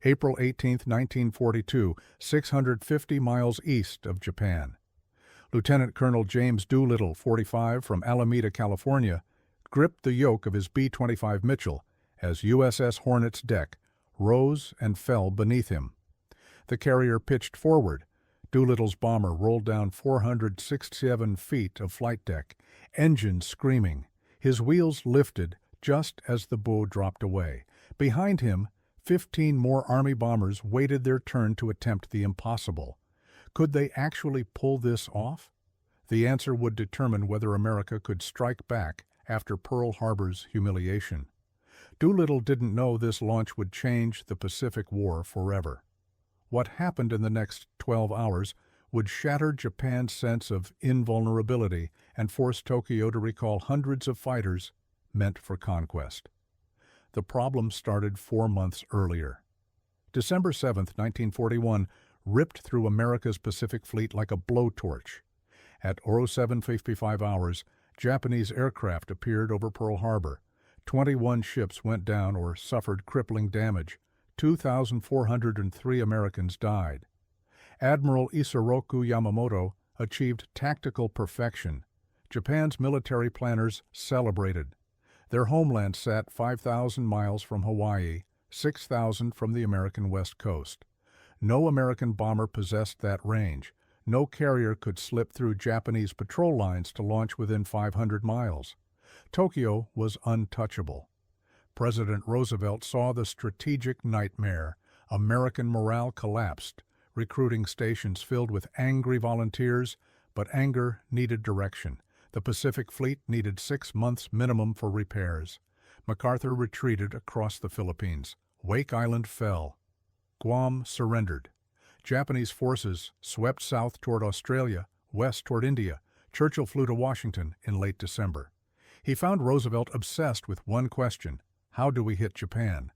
April 18, 1942, 650 miles east of Japan. Lieutenant Colonel James Doolittle, 45, from Alameda, California, gripped the yoke of his B-25 Mitchell as USS Hornet's deck rose and fell beneath him. The carrier pitched forward. Doolittle's bomber rolled down 467 feet of flight deck, engines screaming. His wheels lifted just as the bow dropped away. Behind him, 15 more Army bombers waited their turn to attempt the impossible. Could they actually pull this off? The answer would determine whether America could strike back after Pearl Harbor's humiliation. Doolittle didn't know this launch would change the Pacific War forever. What happened in the next 12 hours would shatter Japan's sense of invulnerability and force Tokyo to recall hundreds of fighters meant for conquest. The problem started 4 months earlier. December 7, 1941, ripped through America's Pacific Fleet like a blowtorch. At 07:55 hours, Japanese aircraft appeared over Pearl Harbor. 21 ships went down or suffered crippling damage. 2,403 Americans died. Admiral Isoroku Yamamoto achieved tactical perfection. Japan's military planners celebrated. Their homeland sat 5,000 miles from Hawaii, 6,000 from the American West Coast. No American bomber possessed that range. No carrier could slip through Japanese patrol lines to launch within 500 miles. Tokyo was untouchable. President Roosevelt saw the strategic nightmare. American morale collapsed, recruiting stations filled with angry volunteers, but anger needed direction. The Pacific Fleet needed 6 months minimum for repairs. MacArthur retreated across the Philippines. Wake Island fell. Guam surrendered. Japanese forces swept south toward Australia, west toward India. Churchill flew to Washington in late December. He found Roosevelt obsessed with one question: how do we hit Japan?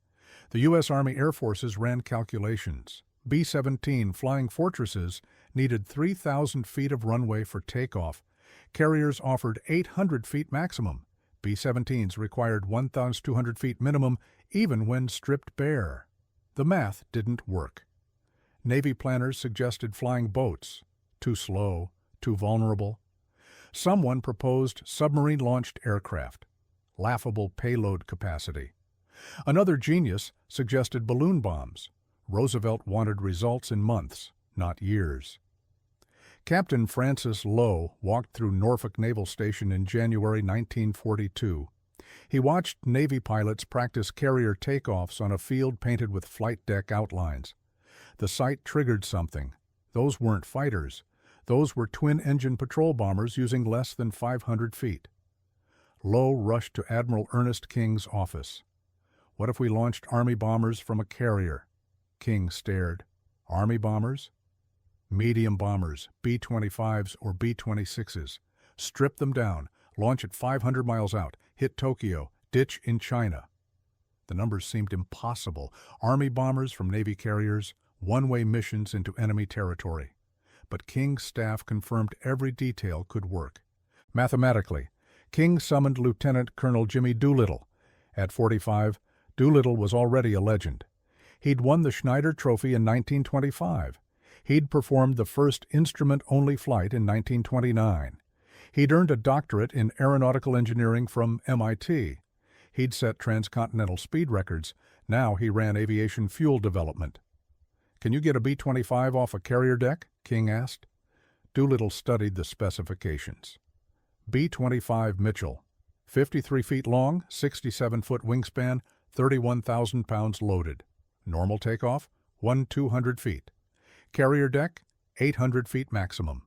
The U.S. Army Air Forces ran calculations. B-17 Flying Fortresses needed 3,000 feet of runway for takeoff. Carriers offered 800 feet maximum. B-17s required 1,200 feet minimum, even when stripped bare. The math didn't work. Navy planners suggested flying boats. Too slow, too vulnerable. Someone proposed submarine-launched aircraft. Laughable payload capacity. Another genius suggested balloon bombs. Roosevelt wanted results in months, not years. Captain Francis Lowe walked through Norfolk Naval Station in January 1942. He watched Navy pilots practice carrier takeoffs on a field painted with flight deck outlines. The sight triggered something. Those weren't fighters. Those were twin-engine patrol bombers using less than 500 feet. Lowe rushed to Admiral Ernest King's office. What if we launched Army bombers from a carrier? King stared. Army bombers? Medium bombers, B-25s or B-26s. Strip them down, launch at 500 miles out, hit Tokyo, ditch in China. The numbers seemed impossible. Army bombers from Navy carriers, one-way missions into enemy territory. But King's staff confirmed every detail could work. Mathematically, King summoned Lieutenant Colonel Jimmy Doolittle. At 45, Doolittle was already a legend. He'd won the Schneider Trophy in 1925. He'd performed the first instrument-only flight in 1929. He'd earned a doctorate in aeronautical engineering from MIT. He'd set transcontinental speed records. Now he ran aviation fuel development. "Can you get a B-25 off a carrier deck?" King asked. Doolittle studied the specifications. B-25 Mitchell, 53 feet long, 67-foot wingspan, 31,000 pounds loaded. Normal takeoff, 1,200 feet. Carrier deck, 800 feet maximum.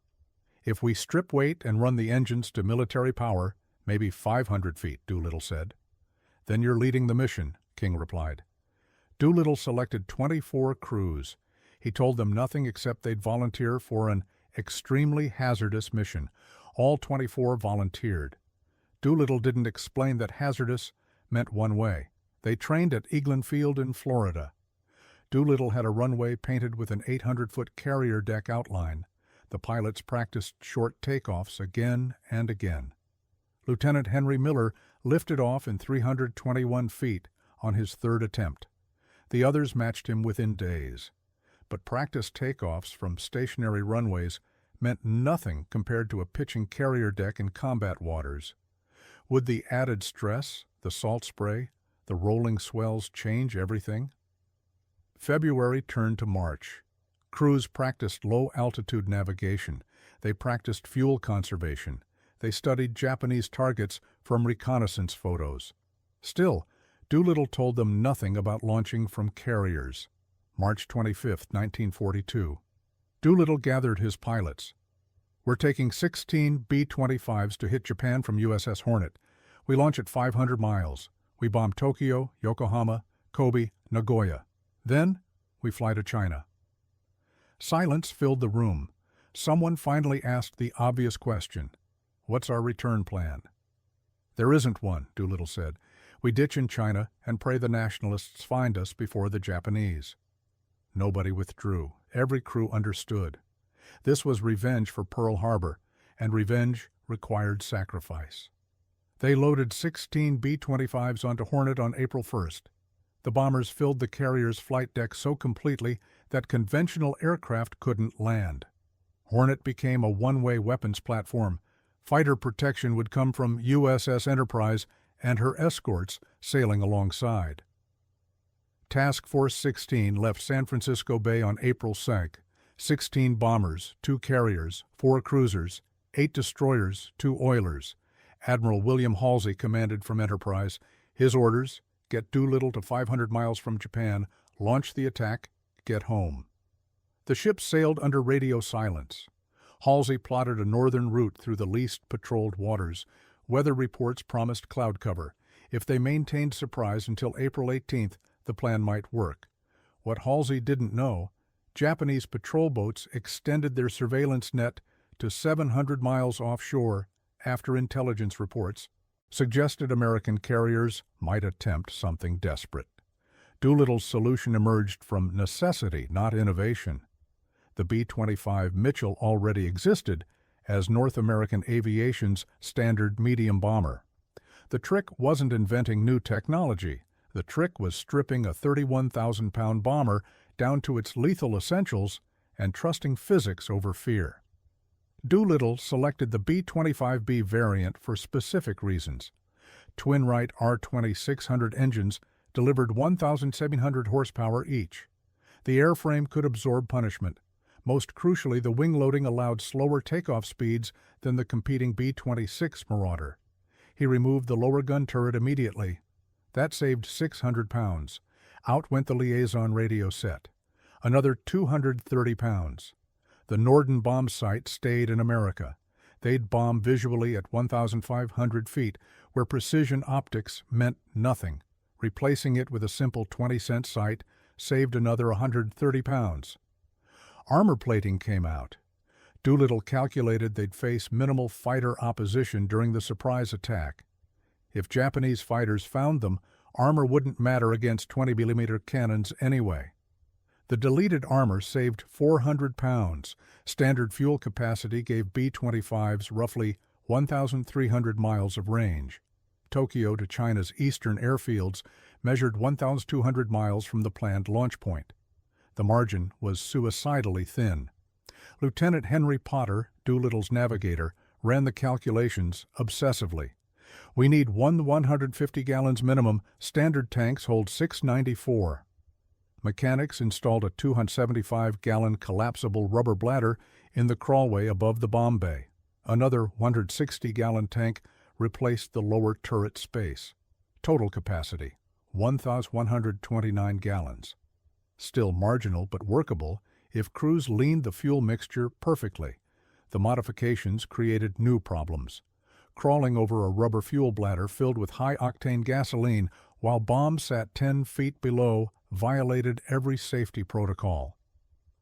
If we strip weight and run the engines to military power, maybe 500 feet, Doolittle said. "Then you're leading the mission," King replied. Doolittle selected 24 crews. He told them nothing except they'd volunteer for an extremely hazardous mission. All 24 volunteered. Doolittle didn't explain that hazardous meant one way. They trained at Eglin Field in Florida. Doolittle had a runway painted with an 800-foot carrier deck outline. The pilots practiced short takeoffs again and again. Lieutenant Henry Miller lifted off in 321 feet on his third attempt. The others matched him within days. But practice takeoffs from stationary runways meant nothing compared to a pitching carrier deck in combat waters. Would the added stress, the salt spray, the rolling swells change everything? February turned to March. Crews practiced low-altitude navigation. They practiced fuel conservation. They studied Japanese targets from reconnaissance photos. Still, Doolittle told them nothing about launching from carriers. March 25, 1942. Doolittle gathered his pilots. "We're taking 16 B-25s to hit Japan from USS Hornet. We launch at 500 miles. We bomb Tokyo, Yokohama, Kobe, Nagoya. Then, we fly to China." Silence filled the room. Someone finally asked the obvious question. "What's our return plan?" "There isn't one," Doolittle said. "We ditch in China and pray the nationalists find us before the Japanese." Nobody withdrew. Every crew understood. This was revenge for Pearl Harbor, and revenge required sacrifice. They loaded 16 B-25s onto Hornet on April 1st. The bombers filled the carrier's flight deck so completely that conventional aircraft couldn't land. Hornet became a one-way weapons platform. Fighter protection would come from USS Enterprise and her escorts sailing alongside. Task Force 16 left San Francisco Bay on April 2nd. 16 bombers, 2 carriers, 4 cruisers, 8 destroyers, 2 oilers. Admiral William Halsey commanded from Enterprise. His orders: get Doolittle to 500 miles from Japan, launch the attack, get home. The ship sailed under radio silence. Halsey plotted a northern route through the least patrolled waters. Weather reports promised cloud cover. If they maintained surprise until April 18th, the plan might work. What Halsey didn't know, Japanese patrol boats extended their surveillance net to 700 miles offshore after intelligence reports suggested American carriers might attempt something desperate. Doolittle's solution emerged from necessity, not innovation. The B-25 Mitchell already existed as North American aviation's standard medium bomber. The trick wasn't inventing new technology. The trick was stripping a 31,000-pound bomber down to its lethal essentials and trusting physics over fear. Doolittle selected the B-25B variant for specific reasons. Twin-Wright R-2600 engines delivered 1,700 horsepower each. The airframe could absorb punishment. Most crucially, the wing loading allowed slower takeoff speeds than the competing B-26 Marauder. He removed the lower gun turret immediately. That saved 600 pounds. Out went the liaison radio set. Another 230 pounds. The Norden bomb sight stayed in America. They'd bomb visually at 1,500 feet, where precision optics meant nothing. Replacing it with a simple 20-cent sight saved another 130 pounds. Armor plating came out. Doolittle calculated they'd face minimal fighter opposition during the surprise attack. If Japanese fighters found them, armor wouldn't matter against 20mm cannons anyway. The deleted armor saved 400 pounds. Standard fuel capacity gave B-25s roughly 1,300 miles of range. Tokyo to China's eastern airfields measured 1,200 miles from the planned launch point. The margin was suicidally thin. Lieutenant Henry Potter, Doolittle's navigator, ran the calculations obsessively. "We need 150 gallons minimum. Standard tanks hold 694. Mechanics installed a 275-gallon collapsible rubber bladder in the crawlway above the bomb bay. Another 160-gallon tank replaced the lower turret space. Total capacity, 1,129 gallons. Still marginal but workable if crews leaned the fuel mixture perfectly. The modifications created new problems. Crawling over a rubber fuel bladder filled with high-octane gasoline while bombs sat 10 feet below violated every safety protocol.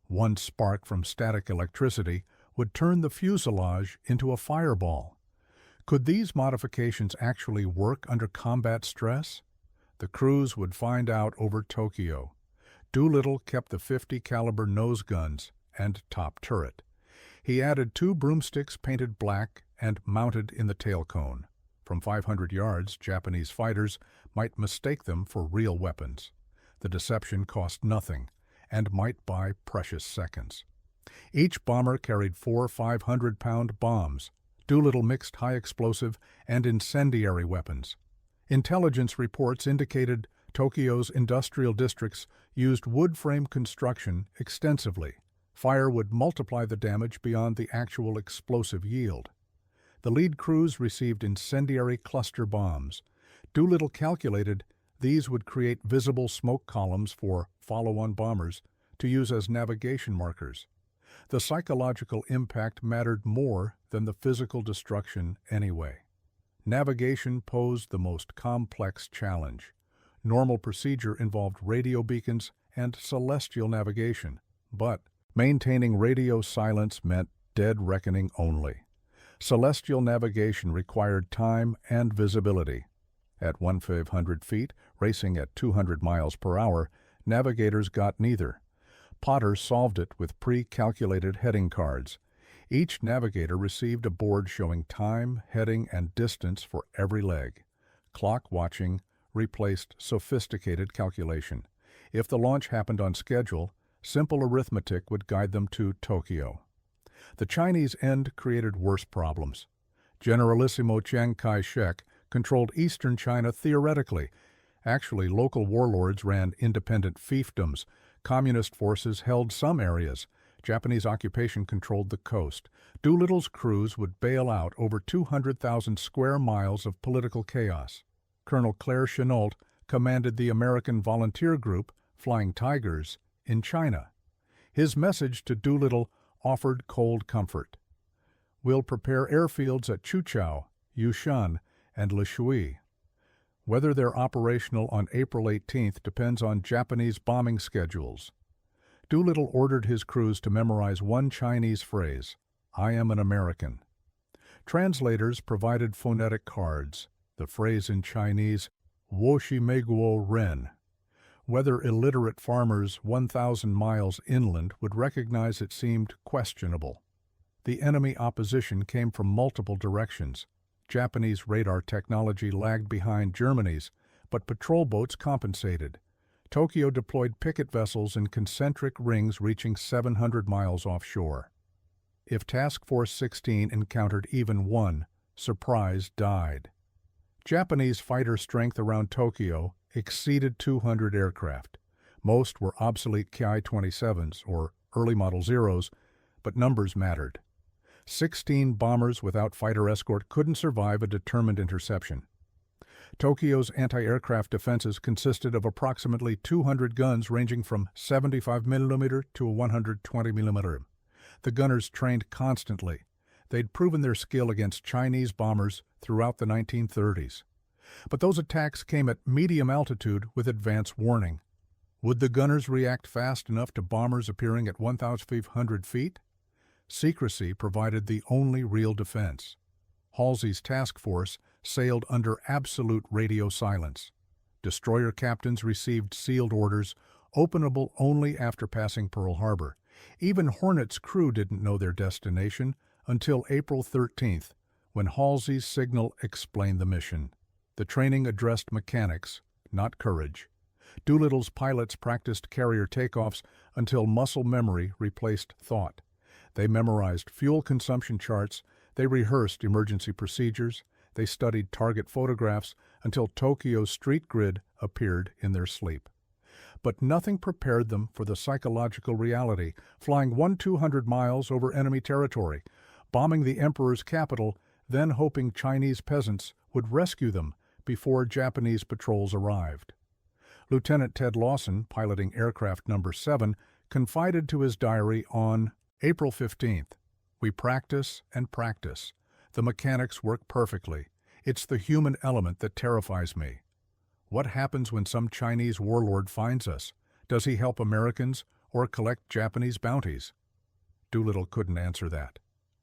One spark from static electricity would turn the fuselage into a fireball. Could these modifications actually work under combat stress? The crews would find out over Tokyo. Doolittle kept the .50 caliber nose guns and top turret. He added 2 broomsticks painted black and mounted in the tail cone. From 500 yards, Japanese fighters might mistake them for real weapons. The deception cost nothing and might buy precious seconds. Each bomber carried 4 500-pound bombs. Doolittle mixed high-explosive and incendiary weapons. Intelligence reports indicated Tokyo's industrial districts used wood frame construction extensively. Fire would multiply the damage beyond the actual explosive yield. The lead crews received incendiary cluster bombs. Doolittle calculated these would create visible smoke columns for follow-on bombers to use as navigation markers. The psychological impact mattered more than the physical destruction anyway. Navigation posed the most complex challenge. Normal procedure involved radio beacons and celestial navigation, but maintaining radio silence meant dead reckoning only. Celestial navigation required time and visibility. At 1,500 feet, racing at 200 miles per hour, navigators got neither. Potter solved it with pre-calculated heading cards. Each navigator received a board showing time, heading, and distance for every leg. Clock watching replaced sophisticated calculation. If the launch happened on schedule, simple arithmetic would guide them to Tokyo. The Chinese end created worse problems. Generalissimo Chiang Kai-shek controlled eastern China theoretically. Actually, local warlords ran independent fiefdoms. Communist forces held some areas. Japanese occupation controlled the coast. Doolittle's crews would bail out over 200,000 square miles of political chaos. Colonel Claire Chennault commanded the American volunteer group, Flying Tigers, in China. His message to Doolittle offered cold comfort. We'll prepare airfields at Chuchao, Yushan, and Lishui. Whether they're operational on April 18th depends on Japanese bombing schedules. Doolittle ordered his crews to memorize one Chinese phrase, "I am an American." Translators provided phonetic cards. The phrase in Chinese, "Wo shi mei guo ren." Whether illiterate farmers 1,000 miles inland would recognize it seemed questionable. The enemy opposition came from multiple directions. Japanese radar technology lagged behind Germany's, but patrol boats compensated. Tokyo deployed picket vessels in concentric rings reaching 700 miles offshore. If Task Force 16 encountered even one, surprise died. Japanese fighter strength around Tokyo exceeded 200 aircraft. Most were obsolete Ki-27s, or early Model Zeros, but numbers mattered. 16 bombers without fighter escort couldn't survive a determined interception. Tokyo's anti-aircraft defenses consisted of approximately 200 guns ranging from 75 mm to 120 mm. The gunners trained constantly. They'd proven their skill against Chinese bombers throughout the 1930s. But those attacks came at medium altitude with advance warning. Would the gunners react fast enough to bombers appearing at 1,500 feet? Secrecy provided the only real defense. Halsey's task force sailed under absolute radio silence. Destroyer captains received sealed orders, openable only after passing Pearl Harbor. Even Hornet's crew didn't know their destination until April 13th, when Halsey's signal explained the mission. The training addressed mechanics, not courage. Doolittle's pilots practiced carrier takeoffs until muscle memory replaced thought. They memorized fuel consumption charts, they rehearsed emergency procedures, they studied target photographs until Tokyo's street grid appeared in their sleep. But nothing prepared them for the psychological reality, flying 200 miles over enemy territory, bombing the emperor's capital, then hoping Chinese peasants would rescue them before Japanese patrols arrived. Lieutenant Ted Lawson, piloting aircraft number 7, confided to his diary on April 15th, "We practice and practice. The mechanics work perfectly. It's the human element that terrifies me. What happens when some Chinese warlord finds us? Does he help Americans or collect Japanese bounties?" Doolittle couldn't answer that.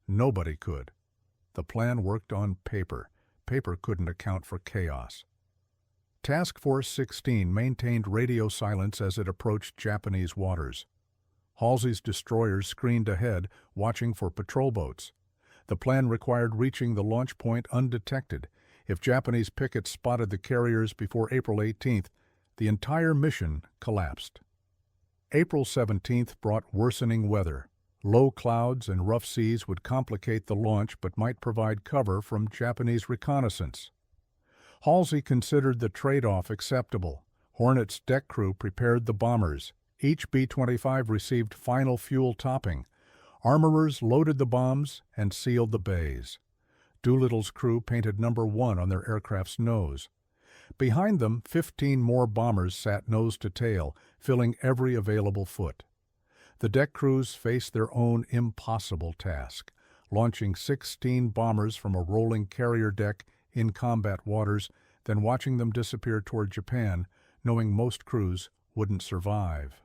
Nobody could. The plan worked on paper. Paper couldn't account for chaos. Task Force 16 maintained radio silence as it approached Japanese waters. Halsey's destroyers screened ahead, watching for patrol boats. The plan required reaching the launch point undetected. If Japanese pickets spotted the carriers before April 18th, The entire mission collapsed. April 17th brought worsening weather. Low clouds and rough seas would complicate the launch but might provide cover from Japanese reconnaissance. Halsey considered the trade-off acceptable. Hornet's deck crew prepared the bombers. Each B-25 received final fuel topping. Armorers loaded the bombs and sealed the bays. Doolittle's crew painted number 1 on their aircraft's nose. Behind them, 15 more bombers sat nose to tail, filling every available foot. The deck crews faced their own impossible task, launching 16 bombers from a rolling carrier deck in combat waters, then watching them disappear toward Japan, knowing most crews wouldn't survive.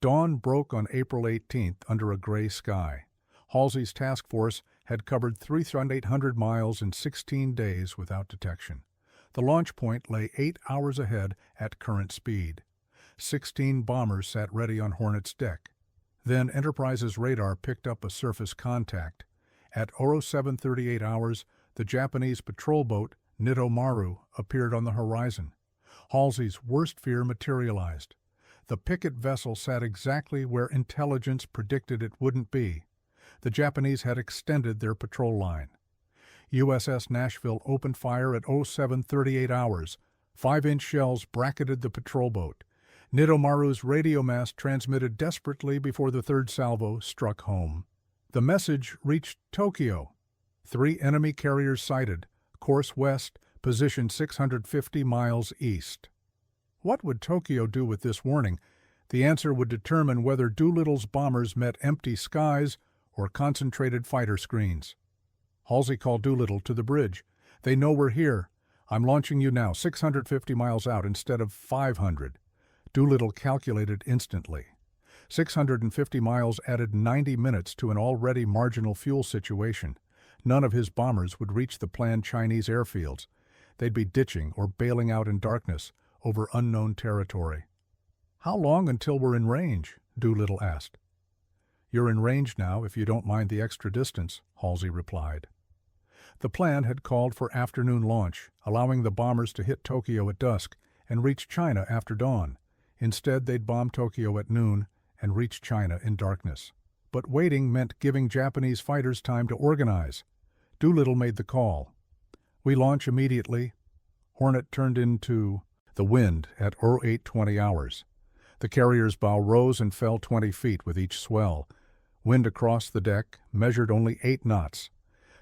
Dawn broke on April 18th under a gray sky. Halsey's task force had covered 3,800 miles in 16 days without detection. The launch point lay 8 hours ahead at current speed. 16 bombers sat ready on Hornet's deck. Then Enterprise's radar picked up a surface contact. At 07:38 hours, the Japanese patrol boat Nitto Maru appeared on the horizon. Halsey's worst fear materialized. The picket vessel sat exactly where intelligence predicted it wouldn't be. The Japanese had extended their patrol line. USS Nashville opened fire at 07:38 hours. 5-inch shells bracketed the patrol boat. Nitto Maru's radio mast transmitted desperately before the third salvo struck home. The message reached Tokyo. 3 enemy carriers sighted, course west, position 650 miles east. What would Tokyo do with this warning? The answer would determine whether Doolittle's bombers met empty skies or concentrated fighter screens. Halsey called Doolittle to the bridge. "They know we're here. I'm launching you now, 650 miles out instead of 500. Doolittle calculated instantly. 650 miles added 90 minutes to an already marginal fuel situation. None of his bombers would reach the planned Chinese airfields. They'd be ditching or bailing out in darkness over unknown territory. "How long until we're in range?" Doolittle asked. "You're in range now if you don't mind the extra distance," Halsey replied. The plan had called for afternoon launch, allowing the bombers to hit Tokyo at dusk and reach China after dawn. Instead, they'd bomb Tokyo at noon and reach China in darkness. But waiting meant giving Japanese fighters time to organize. Doolittle made the call. "We launch immediately." Hornet turned into the wind at 08:20 hours. The carrier's bow rose and fell 20 feet with each swell. Wind across the deck measured only 8 knots.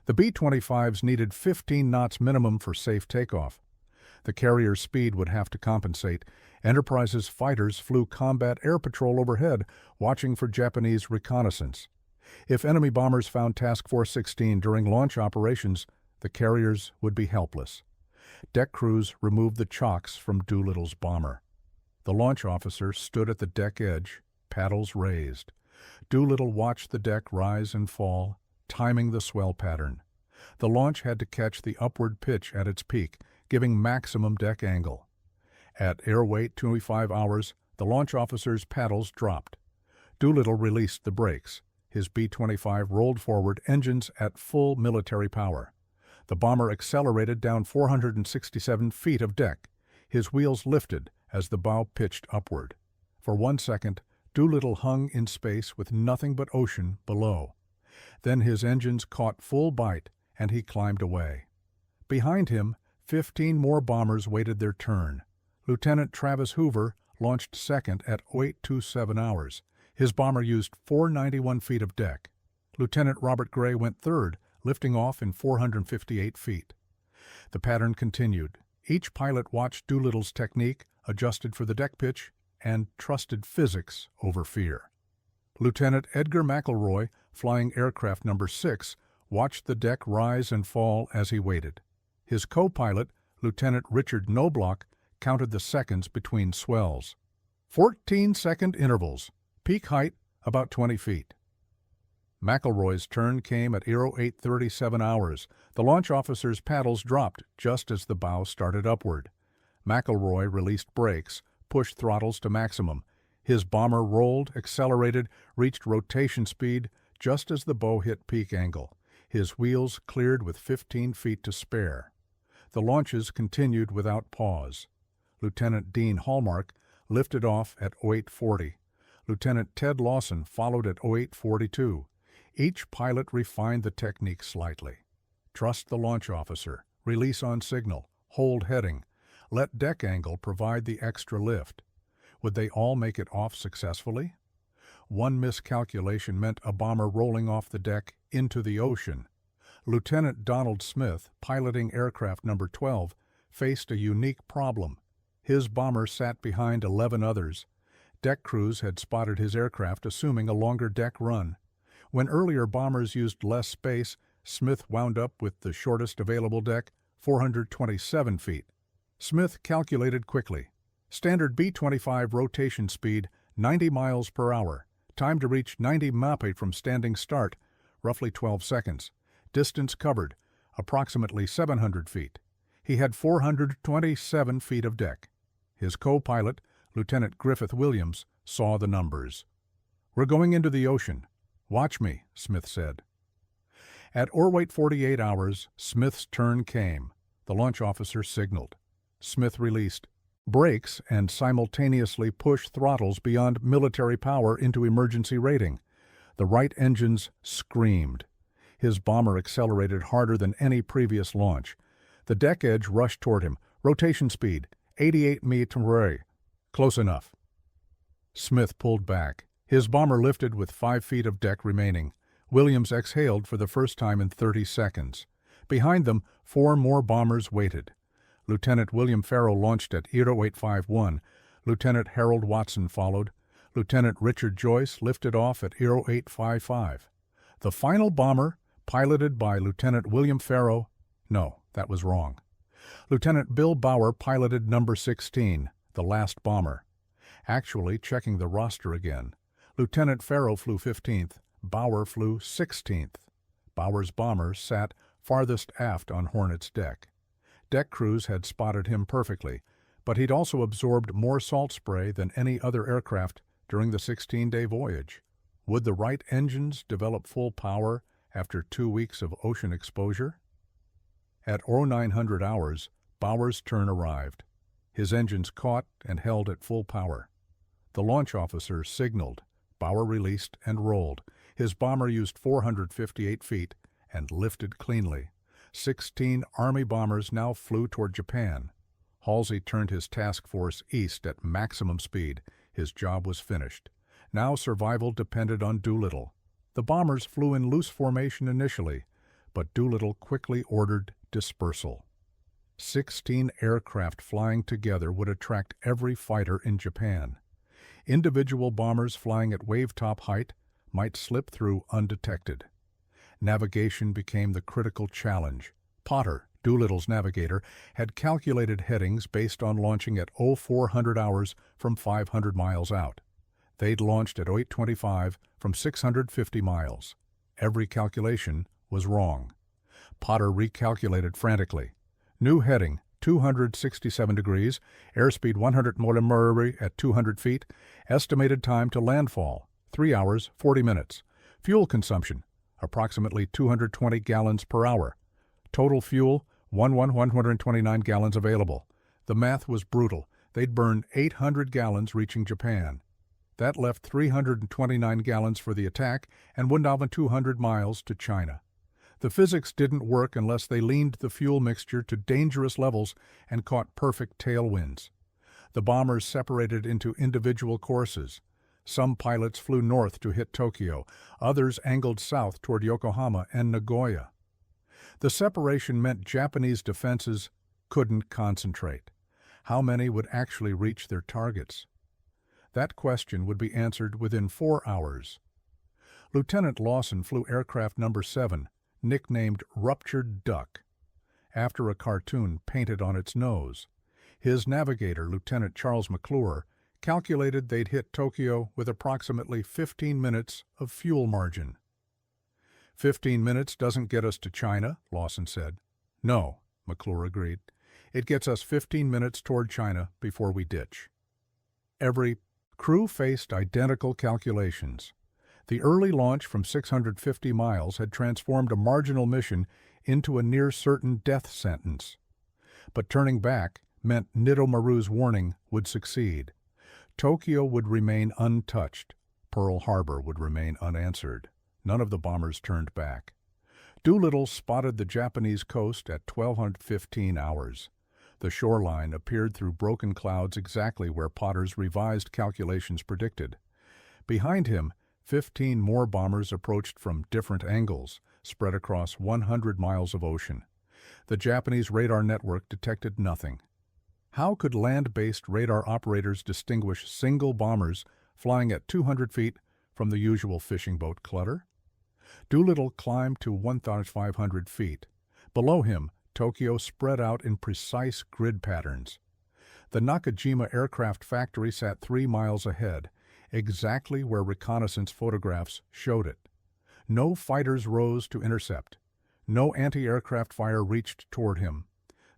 The B-25s needed 15 knots minimum for safe takeoff. The carrier's speed would have to compensate. Enterprise's fighters flew combat air patrol overhead, watching for Japanese reconnaissance. If enemy bombers found Task Force 16 during launch operations, the carriers would be helpless. Deck crews removed the chocks from Doolittle's bomber. The launch officer stood at the deck edge, paddles raised. Doolittle watched the deck rise and fall, timing the swell pattern. The launch had to catch the upward pitch at its peak, giving maximum deck angle. At air weight 25 hours, the launch officer's paddles dropped. Doolittle released the brakes. His B-25 rolled forward, engines at full military power. The bomber accelerated down 467 feet of deck. His wheels lifted as the bow pitched upward. For 1 second, Doolittle hung in space with nothing but ocean below. Then his engines caught full bite, and he climbed away. Behind him, 15 more bombers waited their turn. Lieutenant Travis Hoover launched second at 08:27 hours. His bomber used 491 feet of deck. Lieutenant Robert Gray went third, lifting off in 458 feet. The pattern continued. Each pilot watched Doolittle's technique, adjusted for the deck pitch, and trusted physics over fear. Lieutenant Edgar McElroy, flying aircraft number 6, watched the deck rise and fall as he waited. His co-pilot, Lieutenant Richard Knobloch, counted the seconds between swells. 14-second intervals. Peak height, about 20 feet. McElroy's turn came at 08:37 hours. The launch officer's paddles dropped just as the bow started upward. McElroy released brakes, pushed throttles to maximum. His bomber rolled, accelerated, reached rotation speed just as the bow hit peak angle. His wheels cleared with 15 feet to spare. The launches continued without pause. Lieutenant Dean Hallmark, lifted off at 0840. Lieutenant Ted Lawson followed at 0842. Each pilot refined the technique slightly. Trust the launch officer, release on signal, hold heading, let deck angle provide the extra lift. Would they all make it off successfully? One miscalculation meant a bomber rolling off the deck into the ocean. Lieutenant Donald Smith, piloting aircraft number 12, faced a unique problem. His bomber sat behind 11 others. Deck crews had spotted his aircraft assuming a longer deck run. When earlier bombers used less space, Smith wound up with the shortest available deck, 427 feet. Smith calculated quickly. Standard B-25 rotation speed, 90 miles per hour. Time to reach 90 mape from standing start, roughly 12 seconds. Distance covered, approximately 700 feet. He had 427 feet of deck. His co-pilot, Lieutenant Griffith Williams, saw the numbers. "We're going into the ocean. Watch me," Smith said. At or wait 48 hours, Smith's turn came. The launch officer signaled. Smith released brakes and simultaneously pushed throttles beyond military power into emergency rating. The right engines screamed. His bomber accelerated harder than any previous launch. The deck edge rushed toward him. Rotation speed, 88 mph. Close enough. Smith pulled back. His bomber lifted with 5 feet of deck remaining. Williams exhaled for the first time in 30 seconds. Behind them, 4 more bombers waited. Lieutenant William Farrow launched at 0851. Lieutenant Harold Watson followed. Lieutenant Richard Joyce lifted off at 0855. The final bomber, piloted by Lieutenant William Farrow, no, that was wrong. Lieutenant Bill Bauer piloted number 16, the last bomber. Actually, checking the roster again, Lieutenant Farrow flew 15th, Bauer flew 16th. Bauer's bomber sat farthest aft on Hornet's deck. Deck crews had spotted him perfectly, but he'd also absorbed more salt spray than any other aircraft during the 16-day voyage. Would the right engines develop full power after 2 weeks of ocean exposure? At 0900 hours, Bauer's turn arrived. His engines caught and held at full power. The launch officer signaled. Bauer released and rolled. His bomber used 458 feet and lifted cleanly. 16 Army bombers now flew toward Japan. Halsey turned his task force east at maximum speed. His job was finished. Now survival depended on Doolittle. The bombers flew in loose formation initially, but Doolittle quickly ordered dispersal. 16 aircraft flying together would attract every fighter in Japan. Individual bombers flying at wave-top height might slip through undetected. Navigation became the critical challenge. Potter, Doolittle's navigator, had calculated headings based on launching at 0400 hours from 500 miles out. They'd launched at 0825 from 650 miles. Every calculation was wrong. Potter recalculated frantically. New heading, 267 degrees, airspeed 100 mph at 200 feet, estimated time to landfall, 3 hours, 40 minutes. Fuel consumption, approximately 220 gallons per hour. Total fuel, 129 gallons available. The math was brutal. They'd burn 800 gallons reaching Japan. That left 329 gallons for the attack and 1,200 miles to China. The physics didn't work unless they leaned the fuel mixture to dangerous levels and caught perfect tailwinds. The bombers separated into individual courses. Some pilots flew north to hit Tokyo, others angled south toward Yokohama and Nagoya. The separation meant Japanese defenses couldn't concentrate. How many would actually reach their targets? That question would be answered within 4 hours. Lieutenant Lawson flew aircraft number 7, nicknamed Ruptured Duck, after a cartoon painted on its nose. His navigator, Lieutenant Charles McClure, calculated they'd hit Tokyo with approximately 15 minutes of fuel margin. 15 minutes doesn't get us to China, Lawson said. No, McClure agreed. It gets us 15 minutes toward China before we ditch. Every crew faced identical calculations. The early launch from 650 miles had transformed a marginal mission into a near-certain death sentence. But turning back meant Nitto Maru's warning would succeed. Tokyo would remain untouched. Pearl Harbor would remain unanswered. None of the bombers turned back. Doolittle spotted the Japanese coast at 12:15 hours. The shoreline appeared through broken clouds exactly where Potter's revised calculations predicted. Behind him, 15 more bombers approached from different angles, spread across 100 miles of ocean. The Japanese radar network detected nothing. How could land-based radar operators distinguish single bombers flying at 200 feet from the usual fishing boat clutter? Doolittle climbed to 1,500 feet. Below him, Tokyo spread out in precise grid patterns. The Nakajima aircraft factory sat 3 miles ahead, exactly where reconnaissance photographs showed it. No fighters rose to intercept. No anti-aircraft fire reached toward him.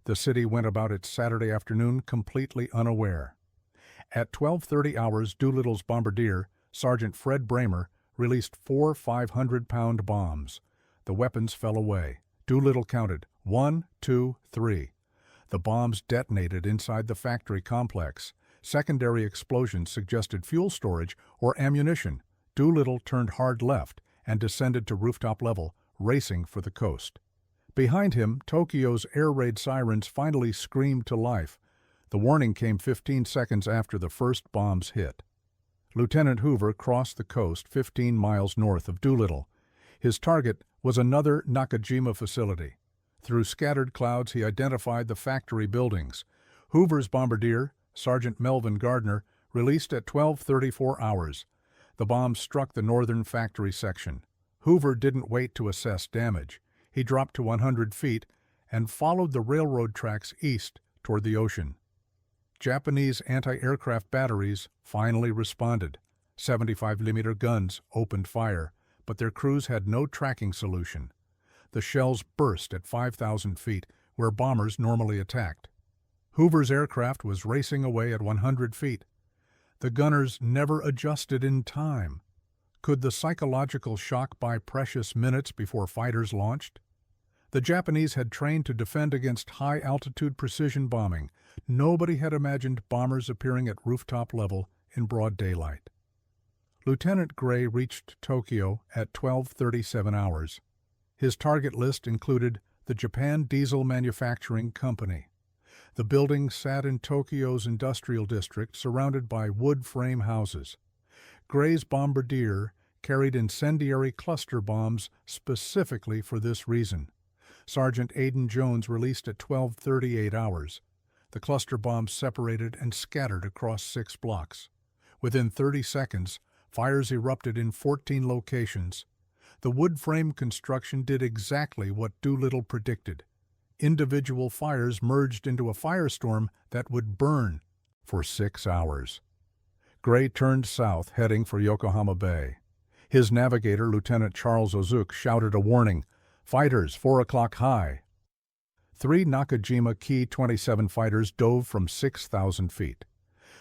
The city went about its Saturday afternoon completely unaware. At 12:30 hours, Doolittle's bombardier, Sergeant Fred Bramer, released 4 500-pound bombs. The weapons fell away. Doolittle counted 1, 2, 3. The bombs detonated inside the factory complex. Secondary explosions suggested fuel storage or ammunition. Doolittle turned hard left and descended to rooftop level, racing for the coast. Behind him, Tokyo's air raid sirens finally screamed to life. The warning came 15 seconds after the first bombs hit. Lieutenant Hoover crossed the coast 15 miles north of Doolittle. His target was another Nakajima facility. Through scattered clouds, he identified the factory buildings. Hoover's bombardier, Sergeant Melvin Gardner, released at 12:34 hours. The bombs struck the northern factory section. Hoover didn't wait to assess damage. He dropped to 100 feet and followed the railroad tracks east toward the ocean. Japanese anti-aircraft batteries finally responded. 75-millimeter guns opened fire, but their crews had no tracking solution. The shells burst at 5,000 feet, where bombers normally attacked. Hoover's aircraft was racing away at 100 feet. The gunners never adjusted in time. Could the psychological shock buy precious minutes before fighters launched? The Japanese had trained to defend against high-altitude precision bombing. Nobody had imagined bombers appearing at rooftop level in broad daylight. Lieutenant Gray reached Tokyo at 12:37 hours. His target list included the Japan Diesel Manufacturing Company. The building sat in Tokyo's industrial district, surrounded by wood frame houses. Gray's bombardier carried incendiary cluster bombs specifically for this reason. Sergeant Aidan Jones released at 12:38 hours. The cluster bombs separated and scattered across 6 blocks. Within 30 seconds, fires erupted in 14 locations. The wood frame construction did exactly what Doolittle predicted. Individual fires merged into a firestorm that would burn for 6 hours. Gray turned south, heading for Yokohama Bay. His navigator, Lieutenant Charles Ozuki, shouted a warning, "Fighters, 4 o'clock high." 3 Nakajima Ki-27 fighters dove from 6,000 feet.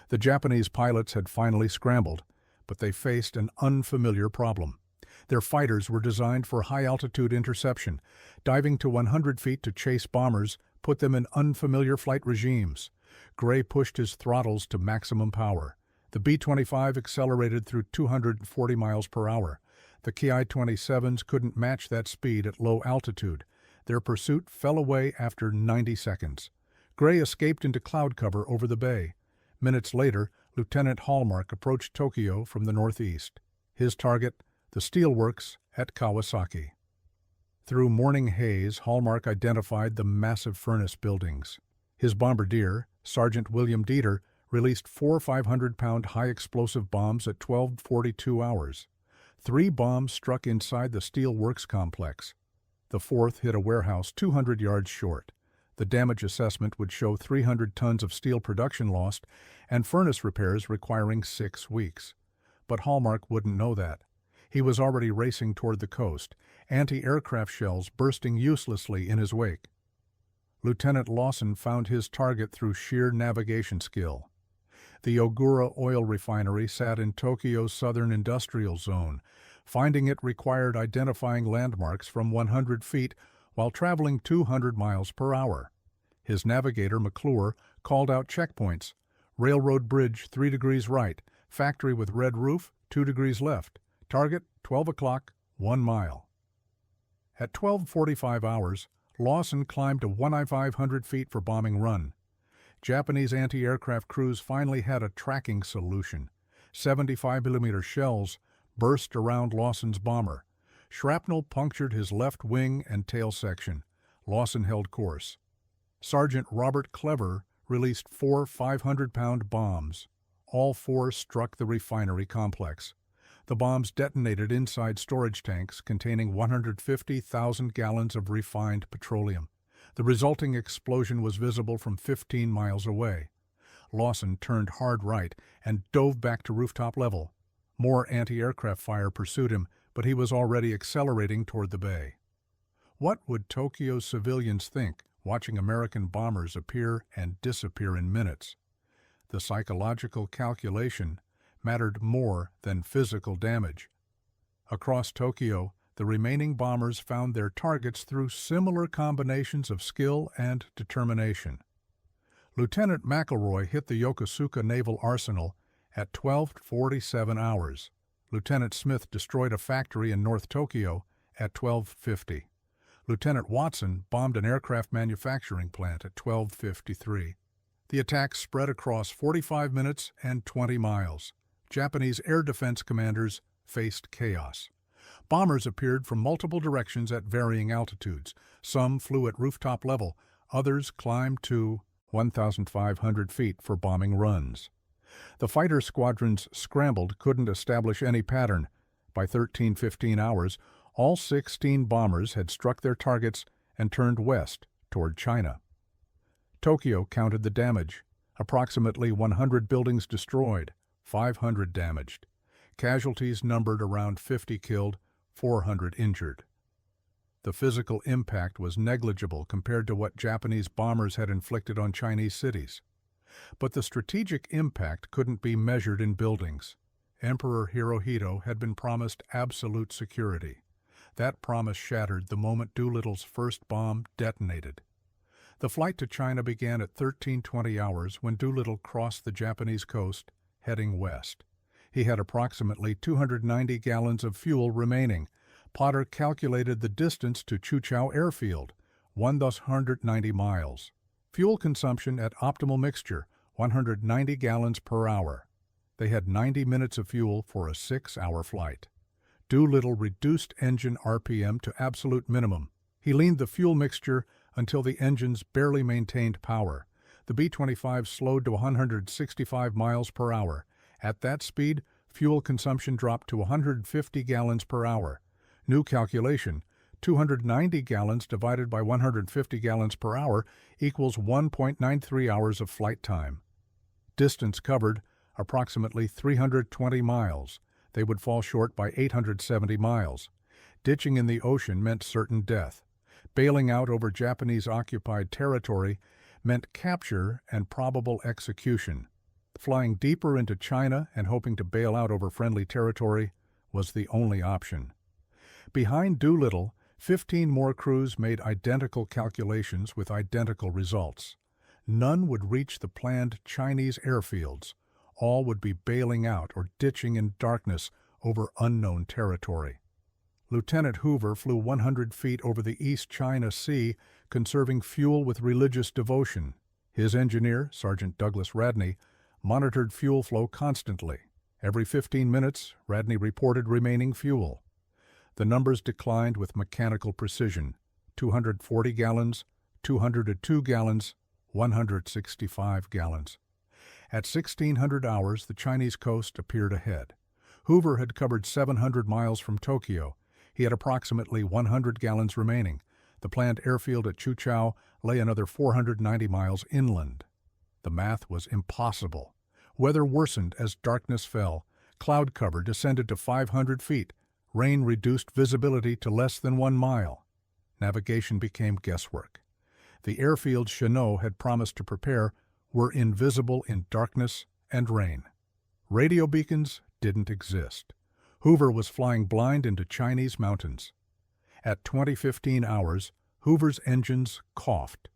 The Japanese pilots had finally scrambled, but they faced an unfamiliar problem. Their fighters were designed for high-altitude interception. Diving to 100 feet to chase bombers put them in unfamiliar flight regimes. Gray pushed his throttles to maximum power. The B-25 accelerated through 240 miles per hour. The Ki-27s couldn't match that speed at low altitude. Their pursuit fell away after 90 seconds. Gray escaped into cloud cover over the bay. Minutes later, Lieutenant Hallmark approached Tokyo from the northeast. His target, the steelworks at Kawasaki. Through morning haze, Hallmark identified the massive furnace buildings. His bombardier, Sergeant William Dieter, released 4 500-pound high-explosive bombs at 12:42 hours. 3 bombs struck inside the steelworks complex. The 4th hit a warehouse 200 yards short. The damage assessment would show 300 tons of steel production lost and furnace repairs requiring 6 weeks. But Hallmark wouldn't know that. He was already racing toward the coast, anti-aircraft shells bursting uselessly in his wake. Lieutenant Lawson found his target through sheer navigation skill. The Ogura oil refinery sat in Tokyo's southern industrial zone. Finding it required identifying landmarks from 100 feet while traveling 200 miles per hour. His navigator, McClure, called out checkpoints. Railroad bridge 3 degrees right, factory with red roof 2 degrees left, target 12 o'clock, 1 mile. At 12:45 hours, Lawson climbed to 1,500 feet for bombing run. Japanese anti-aircraft crews finally had a tracking solution. 75mm shells burst around Lawson's bomber. Shrapnel punctured his left wing and tail section. Lawson held course. Sergeant Robert Clever released 4 500-pound bombs. All 4 struck the refinery complex. The bombs detonated inside storage tanks containing 150,000 gallons of refined petroleum. The resulting explosion was visible from 15 miles away. Lawson turned hard right and dove back to rooftop level. More anti-aircraft fire pursued him, but he was already accelerating toward the bay. What would Tokyo's civilians think watching American bombers appear and disappear in minutes? The psychological calculation mattered more than physical damage. Across Tokyo, the remaining bombers found their targets through similar combinations of skill and determination. Lieutenant McElroy hit the Yokosuka Naval Arsenal at 12:47 hours. Lieutenant Smith destroyed a factory in North Tokyo at 12:50. Lieutenant Watson bombed an aircraft manufacturing plant at 12:53. The attack spread across 45 minutes and 20 miles. Japanese air defense commanders faced chaos. Bombers appeared from multiple directions at varying altitudes. Some flew at rooftop level, others climbed to 1,500 feet for bombing runs. The fighter squadrons scrambled, couldn't establish any pattern. By 13:15 hours, all 16 bombers had struck their targets and turned west toward China. Tokyo counted the damage. Approximately 100 buildings destroyed, 500 damaged. Casualties numbered around 50 killed, 400 injured. The physical impact was negligible compared to what Japanese bombers had inflicted on Chinese cities. But the strategic impact couldn't be measured in buildings. Emperor Hirohito had been promised absolute security. That promise shattered the moment Doolittle's first bomb detonated. The flight to China began at 13:20 hours when Doolittle crossed the Japanese coast, heading west. He had approximately 290 gallons of fuel remaining. Potter calculated the distance to Chuchao Airfield, 190 miles. Fuel consumption at optimal mixture, 190 gallons per hour. They had 90 minutes of fuel for a 6-hour flight. Doolittle reduced engine RPM to absolute minimum. He leaned the fuel mixture until the engines barely maintained power. The B-25s slowed to 165 miles per hour. At that speed, fuel consumption dropped to 150 gallons per hour. New calculation, 290 gallons divided by 150 gallons per hour equals 1.93 hours of flight time. Distance covered, approximately 320 miles. They would fall short by 870 miles. Ditching in the ocean meant certain death. Bailing out over Japanese-occupied territory meant capture and probable execution. Flying deeper into China and hoping to bail out over friendly territory was the only option. Behind Doolittle, 15 more crews made identical calculations with identical results. None would reach the planned Chinese airfields. All would be bailing out or ditching in darkness over unknown territory. Lieutenant Hoover flew 100 feet over the East China Sea, conserving fuel with religious devotion. His engineer, Sergeant Douglas Radney, monitored fuel flow constantly. Every 15 minutes, Radney reported remaining fuel. The numbers declined with mechanical precision: 240 gallons, 202 gallons, 165 gallons. At 1600 hours, the Chinese coast appeared ahead. Hoover had covered 700 miles from Tokyo. He had approximately 100 gallons remaining. The planned airfield at Chuchao lay another 490 miles inland. The math was impossible. Weather worsened as darkness fell. Cloud cover descended to 500 feet. Rain reduced visibility to less than 1 mile. Navigation became guesswork. The airfields Chenot had promised to prepare were invisible in darkness and rain. Radio beacons didn't exist. Hoover was flying blind into Chinese mountains. At 20:15 hours, Hoover's engines coughed.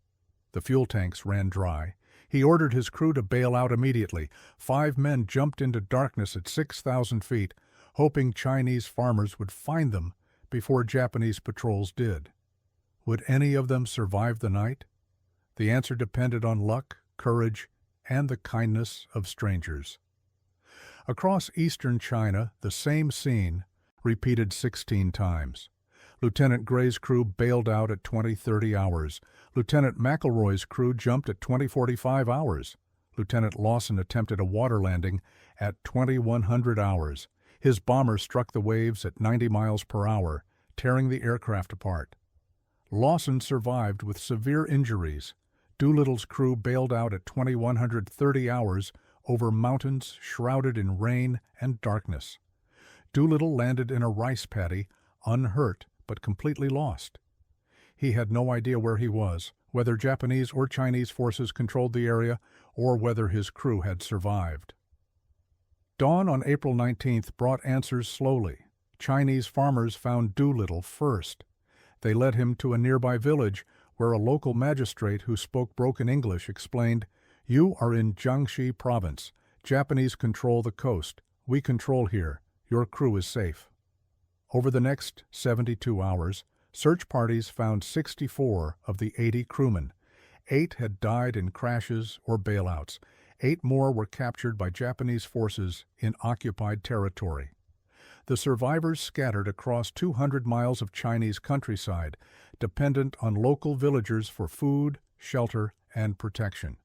The fuel tanks ran dry. He ordered his crew to bail out immediately. 5 men jumped into darkness at 6,000 feet, hoping Chinese farmers would find them before Japanese patrols did. Would any of them survive the night? The answer depended on luck, courage, and the kindness of strangers. Across eastern China, the same scene repeated 16 times. Lieutenant Gray's crew bailed out at 20:30 hours. Lieutenant McElroy's crew jumped at 20:45 hours. Lieutenant Lawson attempted a water landing at 2100 hours. His bomber struck the waves at 90 miles per hour, tearing the aircraft apart. Lawson survived with severe injuries. Doolittle's crew bailed out at 2130 hours over mountains shrouded in rain and darkness. Doolittle landed in a rice paddy, unhurt but completely lost. He had no idea where he was, whether Japanese or Chinese forces controlled the area, or whether his crew had survived. Dawn on April 19th brought answers slowly. Chinese farmers found Doolittle first. They led him to a nearby village where a local magistrate who spoke broken English explained, "You are in Jiangxi province. Japanese control the coast. We control here. Your crew is safe." Over the next 72 hours, search parties found 64 of the 80 crewmen. 8 had died in crashes or bailouts. 8 more were captured by Japanese forces in occupied territory. The survivors scattered across 200 miles of Chinese countryside, dependent on local villagers for food, shelter, and protection.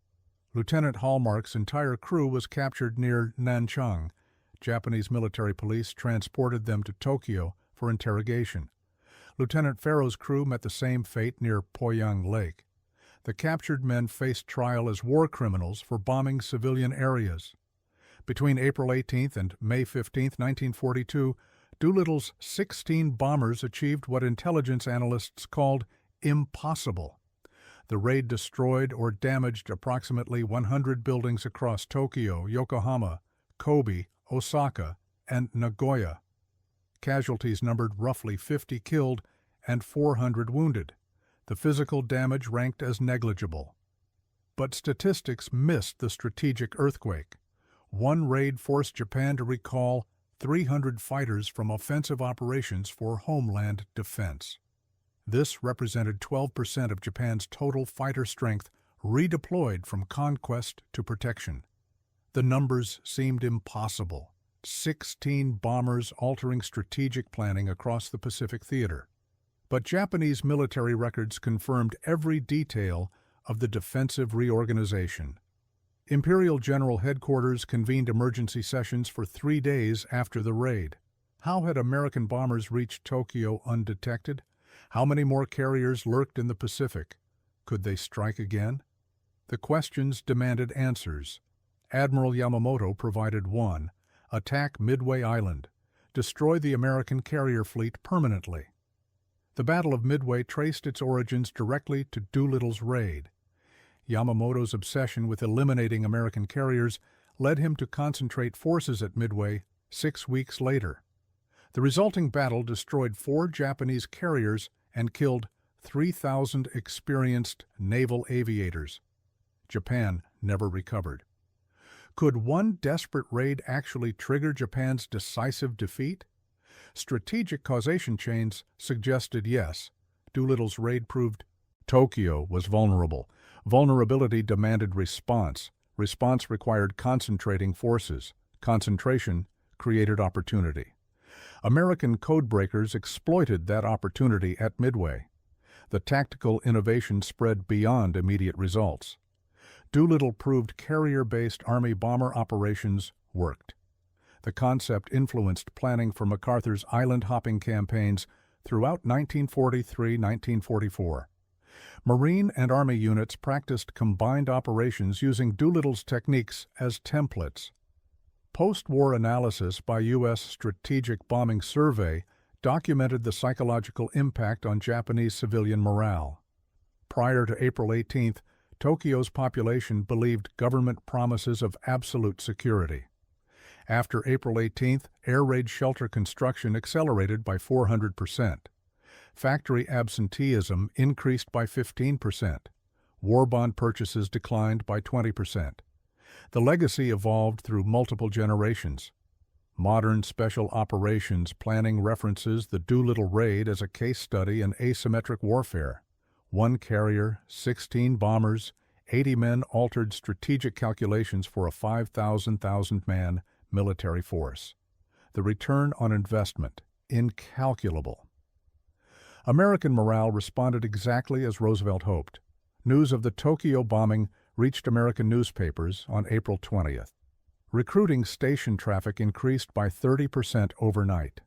Lieutenant Hallmark's entire crew was captured near Nanchang. Japanese military police transported them to Tokyo for interrogation. Lieutenant Farrow's crew met the same fate near Poyang Lake. The captured men faced trial as war criminals for bombing civilian areas. Between April 18th and May 15th, 1942, Doolittle's 16 bombers achieved what intelligence analysts called impossible. The raid destroyed or damaged approximately 100 buildings across Tokyo, Yokohama, Kobe, Osaka, and Nagoya. Casualties numbered roughly 50 killed and 400 wounded. The physical damage ranked as negligible. But statistics missed the strategic earthquake. One raid forced Japan to recall 300 fighters from offensive operations for homeland defense. This represented 12% of Japan's total fighter strength redeployed from conquest to protection. The numbers seemed impossible. 16 bombers altering strategic planning across the Pacific theater. But Japanese military records confirmed every detail of the defensive reorganization. Imperial General Headquarters convened emergency sessions for 3 days after the raid. How had American bombers reached Tokyo undetected? How many more carriers lurked in the Pacific? Could they strike again? The questions demanded answers. Admiral Yamamoto provided one: attack Midway Island, destroy the American carrier fleet permanently. The Battle of Midway traced its origins directly to Doolittle's raid. Yamamoto's obsession with eliminating American carriers led him to concentrate forces at Midway 6 weeks later. The resulting battle destroyed 4 Japanese carriers and killed 3,000 experienced naval aviators. Japan never recovered. Could one desperate raid actually trigger Japan's decisive defeat? Strategic causation chains suggested yes. Doolittle's raid proved Tokyo was vulnerable. Vulnerability demanded response. Response required concentrating forces. Concentration created opportunity. American codebreakers exploited that opportunity at Midway. The tactical innovation spread beyond immediate results. Doolittle proved carrier-based Army bomber operations worked. The concept influenced planning for MacArthur's island-hopping campaigns throughout 1943-1944. Marine and Army units practiced combined operations using Doolittle's techniques as templates. Post-war analysis by U.S. Strategic Bombing Survey documented the psychological impact on Japanese civilian morale. Prior to April 18th, Tokyo's population believed government promises of absolute security. After April 18th, air raid shelter construction accelerated by 400%. Factory absenteeism increased by 15%. War bond purchases declined by 20%. The legacy evolved through multiple generations. Modern special operations planning references the Doolittle raid as a case study in asymmetric warfare. 1 carrier, 16 bombers, 80 men altered strategic calculations for a 5,000-man military force. The return on investment, incalculable. American morale responded exactly as Roosevelt hoped. News of the Tokyo bombing reached American newspapers on April 20th. Recruiting station traffic increased by 30% overnight.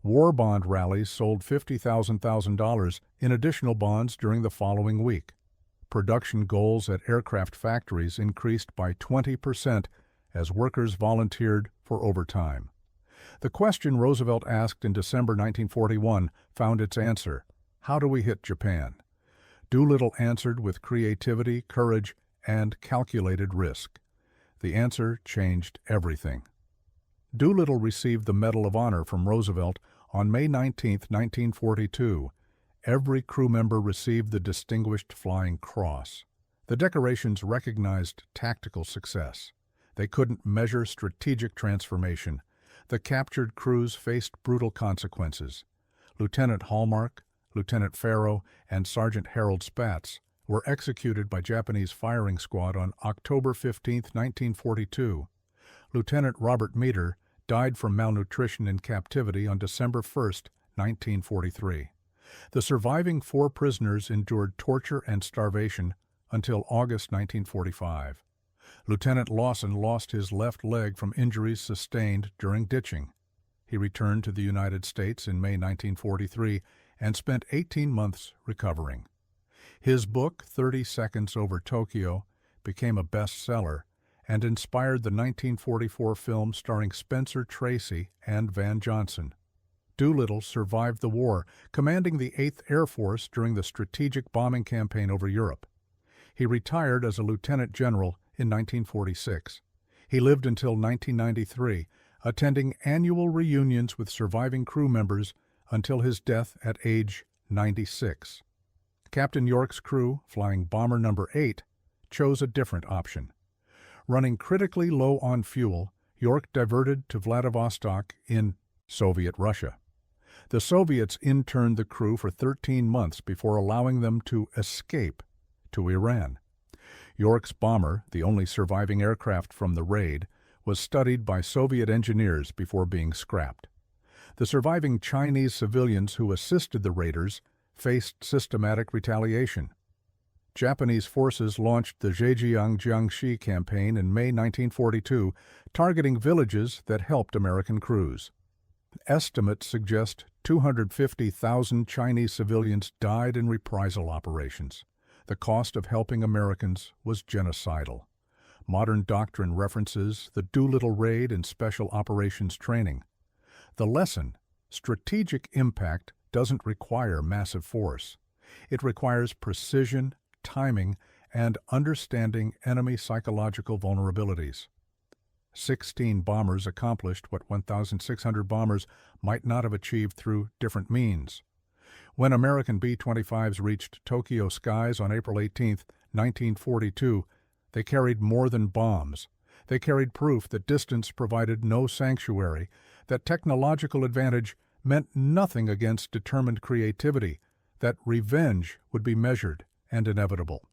War bond rallies sold $50,000 in additional bonds during the following week. Production goals at aircraft factories increased by 20% as workers volunteered for overtime. The question Roosevelt asked in December 1941 found its answer: how do we hit Japan? Doolittle answered with creativity, courage, and calculated risk. The answer changed everything. Doolittle received the Medal of Honor from Roosevelt on May 19, 1942. Every crew member received the Distinguished Flying Cross. The decorations recognized tactical success. They couldn't measure strategic transformation. The captured crews faced brutal consequences. Lieutenant Hallmark, Lieutenant Farrow, and Sergeant Harold Spatz were executed by Japanese firing squad on October 15, 1942. Lieutenant Robert Meader died from malnutrition in captivity on December 1, 1943. The surviving 4 prisoners endured torture and starvation until August 1945. Lieutenant Lawson lost his left leg from injuries sustained during ditching. He returned to the United States in May 1943 and spent 18 months recovering. His book, 30 Seconds Over Tokyo, became a bestseller and inspired the 1944 film starring Spencer Tracy and Van Johnson. Doolittle survived the war, commanding the 8th Air Force during the strategic bombing campaign over Europe. He retired as a lieutenant general in 1946. He lived until 1993, attending annual reunions with surviving crew members until his death at age 96. Captain York's crew, flying Bomber No. 8, chose a different option. Running critically low on fuel, York diverted to Vladivostok in Soviet Russia. The Soviets interned the crew for 13 months before allowing them to escape to Iran. York's bomber, the only surviving aircraft from the raid, was studied by Soviet engineers before being scrapped. The surviving Chinese civilians who assisted the raiders faced systematic retaliation. Japanese forces launched the Zhejiang-Jiangxi campaign in May 1942, targeting villages that helped American crews. Estimates suggest 250,000 Chinese civilians died in reprisal operations. The cost of helping Americans was genocidal. Modern doctrine references the Doolittle raid and special operations training. The lesson: strategic impact doesn't require massive force. It requires precision, timing, and understanding enemy psychological vulnerabilities. 16 bombers accomplished what 1,600 bombers might not have achieved through different means. When American B-25s reached Tokyo skies on April 18, 1942, they carried more than bombs. They carried proof that distance provided no sanctuary, that technological advantage meant nothing against determined creativity, that revenge would be measured and inevitable.